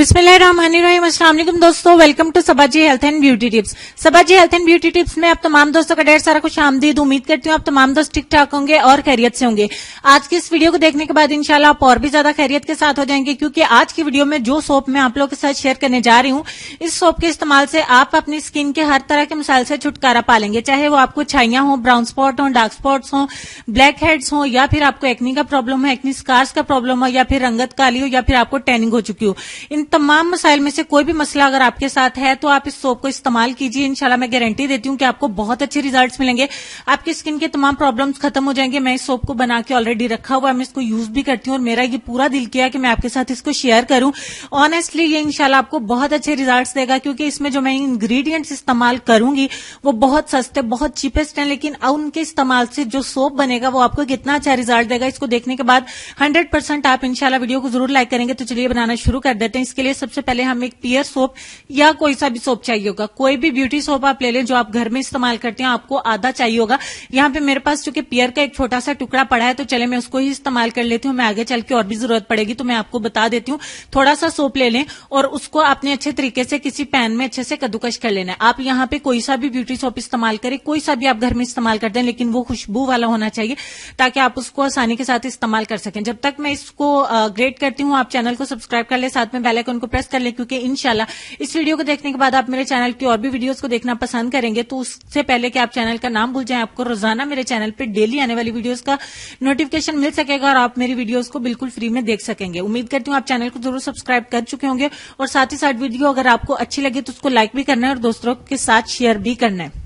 बिस्मिल्लाहिर्रहमानिर्रहीम। अस्सलाम वालेकुम दोस्तों, welcome to Sabaji health and beauty tips. Sabaji health and beauty tips में आप तमाम दोस्तों का ढेर सारा खुश आमदीद। उम्मीद करती हूँ आप तमाम दोस्त ठीक ठाक होंगे और खैरियत से होंगे। आज की इस वीडियो को देखने के बाद इंशाल्लाह आप और भी ज्यादा खैरियत के साथ हो जाएंगे, क्योंकि आज की वीडियो में जो सोप मैं आप लोगों के साथ शेयर करने जा रही हूँ, इस सोप के इस्तेमाल से आप अपनी स्किन के हर तरह के मसाइल से छुटकारा पा लेंगे। चाहे वो आपको छाइयां हो, ब्राउन स्पॉट हो, डार्क स्पॉट्स हो, ब्लैक हेड्स हो, या फिर आपको एक्नी का प्रॉब्लम हो, एक्नी स्कार्स का प्रॉब्लम हो, या फिर रंगत काली हो, या फिर आपको टैनिंग हो चुकी हो। इन तमाम मसाइल में से कोई भी मसला अगर आपके साथ है तो आप इस सोप को इस्तेमाल कीजिए। इंशाल्लाह मैं गारंटी देती हूँ कि आपको बहुत अच्छे रिजल्ट्स मिलेंगे, आपकी स्किन के तमाम प्रॉब्लम्स खत्म हो जाएंगे। मैं इस सोप को बना के ऑलरेडी रखा हुआ है, मैं इसको यूज भी करती हूँ और मेरा ये पूरा दिल किया कि मैं आपके साथ इसको शेयर करूं। ऑनेस्टली ये इंशाल्लाह आपको बहुत अच्छे रिजल्ट्स देगा, क्योंकि इसमें जो मैं इंग्रेडिएंट्स इस्तेमाल करूंगी वो बहुत सस्ते, बहुत चीपेस्ट हैं, लेकिन उनके इस्तेमाल से जो सोप बनेगा वो आपको कितना अच्छा रिजल्ट देगा, इसको देखने के बाद 100% आप इंशाल्लाह वीडियो को जरूर लाइक करेंगे। तो चलिए बनाना शुरू कर देते हैं। इसके लिए सबसे पहले हम एक पियर सोप या कोई सा भी सोप चाहिए होगा, कोई भी ब्यूटी सोप आप ले लें जो आप घर में इस्तेमाल करते हैं, आपको आधा चाहिए होगा। यहाँ पे मेरे पास चूंकि पियर का एक छोटा सा टुकड़ा पड़ा है तो चले मैं उसको ही इस्तेमाल कर लेती हूँ। मैं आगे चल के और भी जरूरत पड़ेगी तो मैं आपको बता देती हूँ। थोड़ा सा सोप ले लें और उसको आपने अच्छे तरीके से किसी पैन में अच्छे से कद्दूकश कर लेना है। आप यहाँ पे कोई सा भी ब्यूटी सोप इस्तेमाल करें, कोई सा भी आप घर में इस्तेमाल करते हैं, लेकिन वो खुशबू वाला होना चाहिए ताकि आप उसको आसानी के साथ इस्तेमाल कर सकें। जब तक मैं इसको ग्रेट करती हूँ, आप चैनल को सब्सक्राइब कर ले, साथ में बेल आइकन को प्रेस कर ले, क्योंकि इंशाल्लाह इस वीडियो को देखने के बाद आप मेरे चैनल की और भी वीडियोस को देखना पसंद करेंगे। तो उससे पहले कि आप चैनल का नाम भूल जाएं, आपको रोजाना मेरे चैनल पे डेली आने वाली वीडियोस का नोटिफिकेशन मिल सकेगा और आप मेरी वीडियोस को बिल्कुल फ्री में देख सकेंगे। उम्मीद करती हूँ आप चैनल को जरूर सब्सक्राइब कर चुके होंगे और साथ ही साथ वीडियो अगर आपको अच्छी लगे तो उसको लाइक भी करना है और दोस्तों के साथ शेयर भी करना है।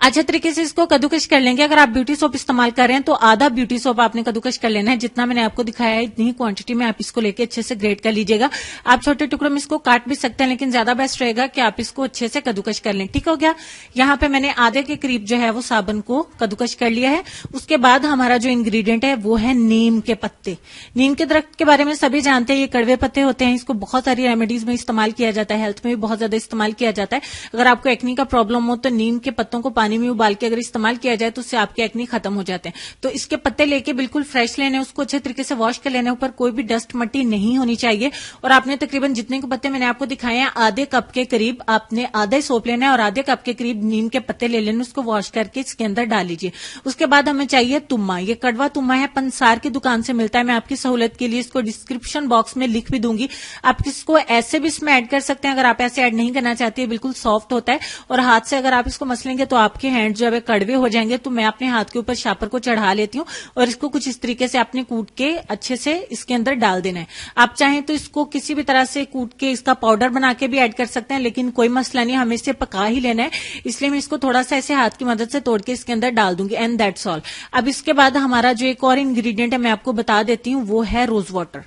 अच्छे तरीके से इसको कद्दूकश कर लेंगे। अगर आप ब्यूटी सोप इस्तेमाल कर रहे हैं तो आधा ब्यूटी सोप आपने कद्दूकश कर लेना है। जितना मैंने आपको दिखाया है इतनी ही क्वांटिटी में आप इसको लेके अच्छे से ग्रेट कर लीजिएगा। आप छोटे टुकड़ों में इसको काट भी सकते हैं, लेकिन ज्यादा बेस्ट रहेगा कि आप इसको अच्छे से कद्दूकश कर लें। ठीक हो गया। यहाँ पे मैंने आधे के करीब जो है वो साबुन को कद्दूकश कर लिया है। उसके बाद हमारा जो इंग्रेडिएंट है वो है नीम के पत्ते। नीम के दरख्त के बारे में सभी जानते हैं, ये कड़वे पत्ते होते हैं। इसको बहुत सारी रेमेडीज में इस्तेमाल किया जाता है, हेल्थ में भी बहुत ज्यादा इस्तेमाल किया जाता है। अगर आपको एक्नी का प्रॉब्लम हो तो नीम के पत्तों को पानी में उबाल के अगर इस्तेमाल किया जाए तो उससे आपके एक्नी खत्म हो जाते हैं। तो इसके पत्ते लेके बिल्कुल फ्रेश लेने, उसको अच्छे तरीके से वॉश कर लेने, ऊपर कोई भी डस्ट मट्टी नहीं होनी चाहिए। और आपने तकरीबन जितने के पत्ते मैंने आपको दिखाए हैं, आधे कप के करीब आपने आधा ही सोप लेना है और आधे कप के करीब नीम के पत्ते ले लेने, उसको वॉश करके इसके अंदर डाल लीजिए। उसके बाद हमें चाहिए तुम्मा। ये कड़वा तुम्मा है, पंसार की दुकान से मिलता है। मैं आपकी सहूलत के लिए इसको डिस्क्रिप्शन बॉक्स में लिख भी दूंगी। आप इसको ऐसे भी इसमें ऐड कर सकते हैं, अगर आप ऐसे ऐड नहीं करना चाहते। बिल्कुल सॉफ्ट होता है और हाथ से अगर आप इसको मसलेंगे तो आपके हैंड जो है कड़वे हो जाएंगे। तो मैं अपने हाथ के ऊपर शापर को चढ़ा लेती हूँ और इसको कुछ इस तरीके से आपने कूट के अच्छे से इसके अंदर डाल देना है। आप चाहें तो इसको किसी भी तरह से कूट के इसका पाउडर बना के भी ऐड कर सकते हैं, लेकिन कोई मसला नहीं, हमें इसे पका ही लेना है। इसलिए मैं इसको थोड़ा सा ऐसे हाथ की मदद से तोड़ के इसके अंदर डाल दूंगी एंड दैट्स ऑल। अब इसके बाद हमारा जो एक और इंग्रेडिएंट है मैं आपको बता देती हूँ, वो है रोज वाटर,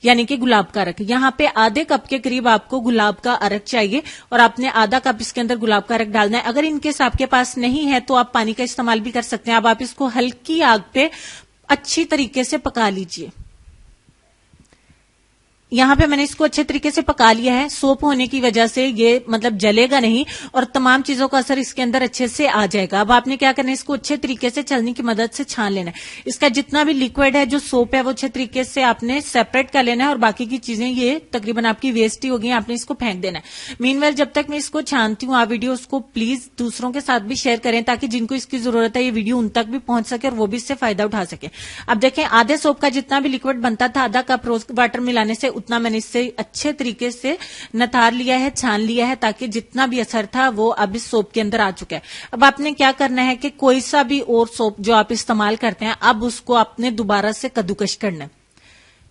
यानी कि गुलाब का अर्क। यहाँ पे आधे कप के करीब आपको गुलाब का अर्क चाहिए और आपने आधा कप इसके अंदर गुलाब का अर्क डालना है। अगर इनकेस आपके पास नहीं है तो आप पानी का इस्तेमाल भी कर सकते हैं। अब आप इसको हल्की आग पे अच्छी तरीके से पका लीजिए। यहाँ पे मैंने इसको अच्छे तरीके से पका लिया है। सोप होने की वजह से ये मतलब जलेगा नहीं और तमाम चीजों का असर इसके अंदर अच्छे से आ जाएगा। अब आपने क्या करना है, इसको अच्छे तरीके से छलनी की मदद से छान लेना है। इसका जितना भी लिक्विड है, जो सोप है, वो अच्छे तरीके से आपने सेपरेट कर लेना है और बाकी की चीजें ये तकरीबन आपकी वेस्ट ही होगी, आपने इसको फेंक देना है। मीनवेल जब तक मैं इसको छानती हूँ, आप वीडियो उसको प्लीज दूसरों के साथ भी शेयर करें ताकि जिनको इसकी जरूरत है ये वीडियो उन तक भी पहुंच सके और वो भी इससे फायदा उठा सके। अब देखें, आधे सोप का जितना भी लिक्विड बनता था, आधा कप रोज वाटर मिलाने से उतना मैंने इससे अच्छे तरीके से नथार लिया है, छान लिया है, ताकि जितना भी असर था वो अब इस सोप के अंदर आ चुका है। अब आपने क्या करना है कि कोई सा भी और सोप जो आप इस्तेमाल करते हैं, अब उसको आपने दोबारा से कद्दूकश करना है।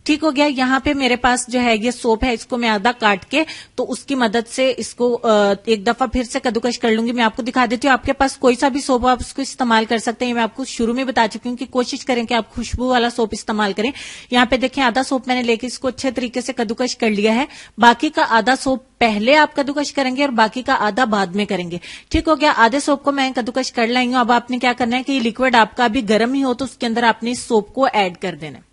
ठीक हो गया। यहाँ पे मेरे पास जो है ये सोप है, इसको मैं आधा काट के तो उसकी मदद से इसको एक दफा फिर से कद्दूकश कर लूंगी। मैं आपको दिखा देती हूँ, आपके पास कोई सा भी सोप आप उसको इस्तेमाल कर सकते हैं। मैं आपको शुरू में बता चुकी हूँ कि कोशिश करें कि आप खुशबू वाला सोप इस्तेमाल करें। यहाँ पे देखें, आधा सोप मैंने लेके इसको अच्छे तरीके से कद्दूकश कर लिया है। बाकी का आधा सोप पहले आप कद्दूकश करेंगे और बाकी का आधा बाद में करेंगे। ठीक हो गया। आधे सोप को मैं कद्दूकश कर लाई हूँ। अब आपने क्या करना है कि ये लिक्विड आपका अभी गर्म ही हो तो उसके अंदर आपने इस सोप को ऐड कर देना है।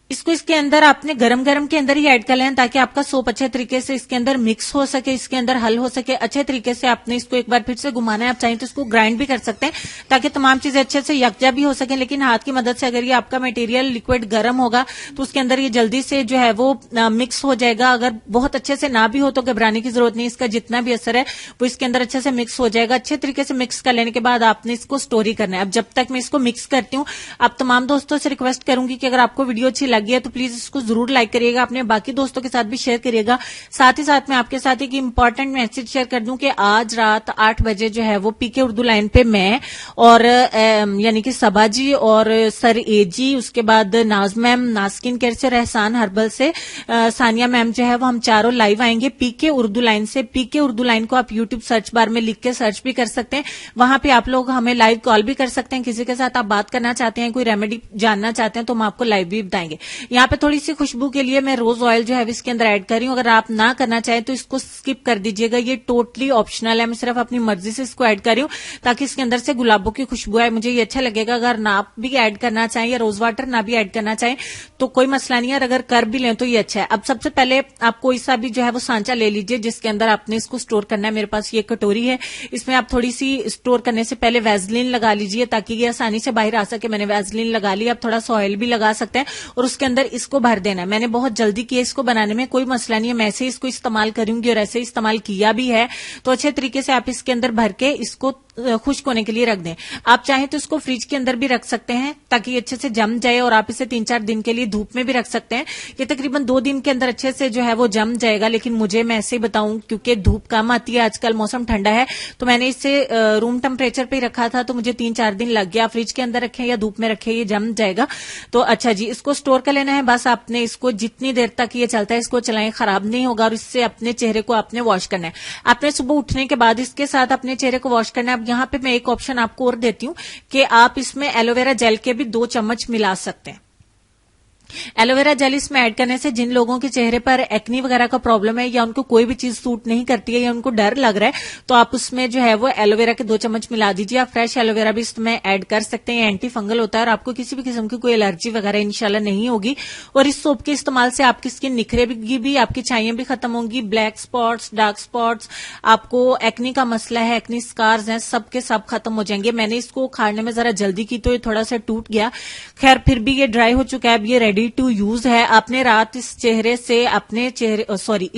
इसको इसके अंदर आपने गरम गरम के अंदर ही ऐड कर लें ताकि आपका सोप अच्छे तरीके से इसके अंदर मिक्स हो सके, इसके अंदर हल हो सके। अच्छे तरीके से आपने इसको एक बार फिर से घुमाना है। आप चाहें तो इसको ग्राइंड भी कर सकते हैं ताकि तमाम चीजें अच्छे से यकजा भी हो सके, लेकिन हाथ की मदद से अगर ये आपका मटेरियल लिक्विड गर्म होगा तो उसके अंदर ये जल्दी से जो है वो मिक्स हो जाएगा। अगर बहुत अच्छे से ना भी हो तो घबराने की जरूरत नहीं, इसका जितना भी असर है वो इसके अंदर अच्छे से मिक्स हो जाएगा। अच्छे तरीके से मिक्स कर लेने के बाद आपने इसको स्टोर ही करना है। अब जब तक मैं इसको मिक्स करती हूँ, आप तमाम दोस्तों से रिक्वेस्ट करूंगी कि अगर आपको वीडियो अच्छी लगी है तो प्लीज इसको जरूर लाइक करिएगा, अपने बाकी दोस्तों के साथ भी शेयर करिएगा। साथ ही साथ मैं आपके साथ एक इंपॉर्टेंट मैसेज शेयर कर दूं कि आज रात 8 बजे जो है वो पीके उर्दू लाइन पे मैं और यानी कि सबा जी और सर एजी, उसके बाद नाज मैम नास्किन केयर से, रहसान हर्बल से, सानिया मैम जो है वो हम चारों लाइव आएंगे पीके उर्दू लाइन से। पीके उर्दू लाइन को आप यूट्यूब सर्च बार में लिख के सर्च भी कर सकते हैं, वहां पे आप लोग हमें लाइव कॉल भी कर सकते हैं। किसी के साथ आप बात करना चाहते हैं, कोई रेमेडी जानना चाहते हैं तो हम आपको लाइव भी बताएंगे। यहाँ पे थोड़ी सी खुशबू के लिए मैं रोज ऑयल जो है इसके अंदर ऐड कर रही हूँ। अगर आप ना करना चाहें तो इसको स्किप कर दीजिएगा, ये टोटली ऑप्शनल है। मैं सिर्फ अपनी मर्जी से इसको ऐड कर रही हूँ ताकि इसके अंदर से गुलाबों की खुशबू आए, मुझे ये अच्छा लगेगा। अगर ना आप भी ऐड करना चाहें या रोज वाटर ना भी ऐड करना चाहें तो कोई मसला नहीं है, और अगर कर भी लें तो ये अच्छा है। अब सबसे पहले आप कोई सा भी जो है वो सांचा ले लीजिए जिसके अंदर आपने इसको स्टोर करना है। मेरे पास ये कटोरी है, इसमें आप थोड़ी सी स्टोर करने से पहले वैसलीन लगा लीजिए ताकि ये आसानी से बाहर आ सके। मैंने वैसलीन लगा ली, आप थोड़ा सा ऑयल भी लगा सकते हैं और उसके अंदर इसको भर देना है। मैंने बहुत जल्दी किया इसको बनाने में, कोई मसला नहीं है, मैं ऐसे इसको इस्तेमाल करूंगी और ऐसे इस्तेमाल किया भी है। तो अच्छे तरीके से आप इसके अंदर भर के इसको खुश्क होने के लिए रख दें। आप चाहें तो इसको फ्रिज के अंदर भी रख सकते हैं ताकि ये अच्छे से जम जाए, और आप इसे 3-4 दिन के लिए धूप में भी रख सकते हैं। ये तकरीबन 2 दिन के अंदर अच्छे से जो है वो जम जाएगा, लेकिन मुझे मैं ऐसे ही बताऊं क्योंकि धूप कम आती है, आजकल मौसम ठंडा है, तो मैंने इसे रूम टेम्परेचर पे ही रखा था तो मुझे 3-4 दिन लग गया। फ्रिज के अंदर रखें या धूप में रखें, ये जम जाएगा। तो अच्छा जी, इसको स्टोर कर लेना है। बस आपने इसको जितनी देर तक ये चलता है इसको चलाएं, खराब नहीं होगा, और इससे अपने चेहरे को आपने वॉश करना है। आपने सुबह उठने के बाद इसके साथ अपने चेहरे को वॉश करना है। अब यहाँ पे मैं एक ऑप्शन आपको और देती हूं कि आप इसमें एलोवेरा जेल के भी 2 चम्मच मिला सकते हैं। एलोवेरा जेल इसमें ऐड करने से जिन लोगों के चेहरे पर एक्नी वगैरह का प्रॉब्लम है या उनको कोई भी चीज सूट नहीं करती है या उनको डर लग रहा है तो आप उसमें जो है वो एलोवेरा के 2 चम्मच मिला दीजिए। आप फ्रेश एलोवेरा भी इसमें ऐड कर सकते हैं, एंटी फंगल होता है और आपको किसी भी किस्म की कोई एलर्जी वगैरह इंशाल्लाह नहीं होगी। और इस सोप के इस्तेमाल से आपकी स्किन निखरेगी भी, आपकी छाइयां भी खत्म होंगी, ब्लैक स्पॉट्स, डार्क स्पॉट्स, आपको एक्नी का मसला है, एक्नी स्कार्स हैं, सब के सब खत्म हो जाएंगे। मैंने इसको खाने में जरा जल्दी की तो ये थोड़ा सा टूट गया, खैर फिर भी ये ड्राई हो चुका है, अब ये रेडी टू यूज है। आपने रात इस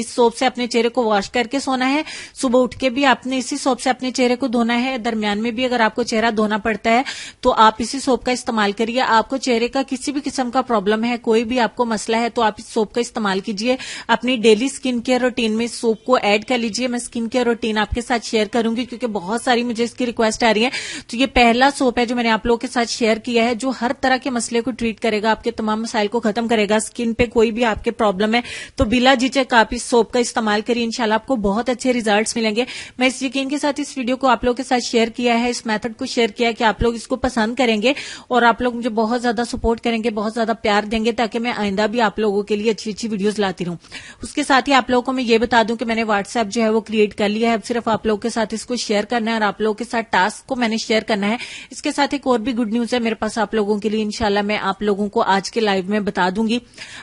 सोप से अपने चेहरे को वॉश करके सोना है। सुबह उठ के भी आपने इसी सोप से अपने चेहरे को धोना है। दरमियान में भी अगर आपको चेहरा धोना पड़ता है तो आप इसी सोप का इस्तेमाल करिए। आपको चेहरे का किसी भी किस्म का प्रॉब्लम है, कोई भी आपको मसला है तो आप इस सोप का इस्तेमाल कीजिए। अपनी डेली स्किन केयर रूटीन में इस सोप को ऐड कर लीजिए। मैं स्किन केयर रूटीन आपके साथ शेयर करूंगी क्योंकि बहुत सारी मुझे इसकी रिक्वेस्ट आ रही है। तो ये पहला सोप है जो मैंने आप लोगों के साथ शेयर किया है जो हर तरह के मसले को ट्रीट करेगा, आपके तमाम मसाइल को खत्म करेगा। स्किन पे कोई भी आपके प्रॉब्लम है तो बिला झिझक आप इस सोप का इस्तेमाल करिए, इंशाल्लाह आपको बहुत अच्छे रिजल्ट्स मिलेंगे। मैं इस यकीन के साथ इस वीडियो को आप लोगों के साथ शेयर किया है, इस मेथड को शेयर किया है कि आप लोग इसको पसंद करेंगे और आप लोग मुझे बहुत ज्यादा सपोर्ट करेंगे, बहुत ज्यादा प्यार देंगे ताकि मैं आइंदा भी आप लोगों के लिए अच्छी अच्छी वीडियोस लाती रहूं। उसके साथ ही आप लोगों को मैं ये बता दूं कि मैंने व्हाट्सएप जो है वो क्रिएट कर लिया है। अब सिर्फ आप लोगों के साथ इसको शेयर करना है और आप लोगों के साथ टास्क को मैंने शेयर करना है। इसके साथ एक और भी गुड न्यूज है मेरे पास आप लोगों के लिए, इंशाल्लाह मैं आप लोगों को आज के लाइव में बता दूंगी।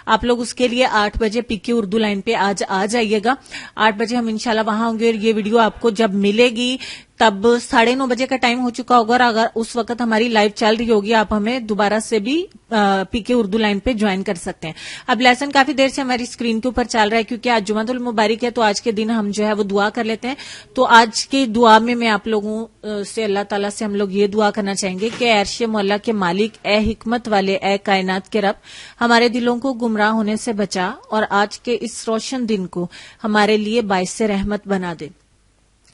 आप लोग उसके लिए 8 बजे पीके उर्दू लाइन पे आज आ जाइएगा। 8 बजे हम इंशाल्लाह वहां होंगे और ये वीडियो आपको जब मिलेगी तब 9:30 बजे का टाइम हो चुका होगा और अगर उस वक्त हमारी लाइव चल रही होगी आप हमें दोबारा से भी पीके उर्दू लाइन पे ज्वाइन कर सकते हैं। अब लेसन काफी देर से हमारी स्क्रीन के ऊपर चल रहा है क्योंकि आज जुमातुल मुबारक है तो आज के दिन हम जो है वो दुआ कर लेते हैं। तो आज की दुआ में मैं आप लोगों से अल्लाह ताला से हम लोग ये दुआ करना चाहेंगे कि अर्श मौला के मालिक, ए हिकमत वाले, ए कायनात के रब, हमारे दिलों को गुमराह होने से बचा और आज के इस रोशन दिन को हमारे लिए बाइस रहमत बना दे,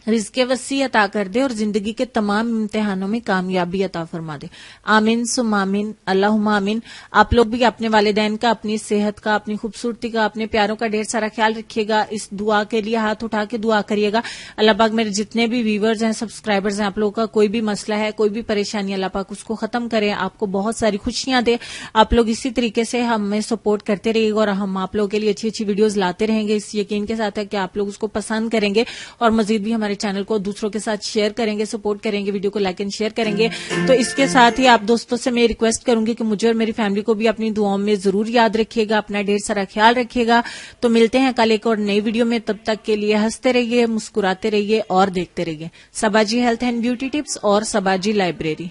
रिज़्क़ वसी अता कर दे और जिंदगी के तमाम इम्तिहानों में कामयाबी अता फरमा दे। आमीन सुम आमीन, अल्लाहुम्मा आमीन। आप लोग भी अपने वालिदैन का, अपनी सेहत का, अपनी खूबसूरती का, अपने प्यारों का ढेर सारा ख्याल रखिएगा। इस दुआ के लिए हाथ उठा के दुआ करिएगा। अल्लाह पाक मेरे जितने भी व्यूवर्स हैं, सब्सक्राइबर्स हैं, आप लोगों का कोई भी मसला है, कोई भी परेशानी, अल्लाह पाक उसको खत्म करे, आपको बहुत सारी खुशियां दे। आप लोग इसी तरीके से हमें सपोर्ट करते रहिएगा और हम आप लोगों के लिए अच्छी अच्छी वीडियोज लाते रहेंगे। इस यकीन के साथ है कि आप लोग उसको पसंद करेंगे और मजीद भी हमारे चैनल को दूसरों के साथ शेयर करेंगे, सपोर्ट करेंगे, वीडियो को लाइक एंड शेयर करेंगे। तो इसके साथ ही आप दोस्तों से मैं रिक्वेस्ट करूंगी कि मुझे और मेरी फैमिली को भी अपनी दुआओं में जरूर याद रखिएगा, अपना ढेर सारा ख्याल रखिएगा। तो मिलते हैं कल एक और नई वीडियो में, तब तक के लिए हंसते रहिए, मुस्कुराते रहिए और देखते रहिए सबाजी हेल्थ एंड ब्यूटी टिप्स और सबाजी लाइब्रेरी।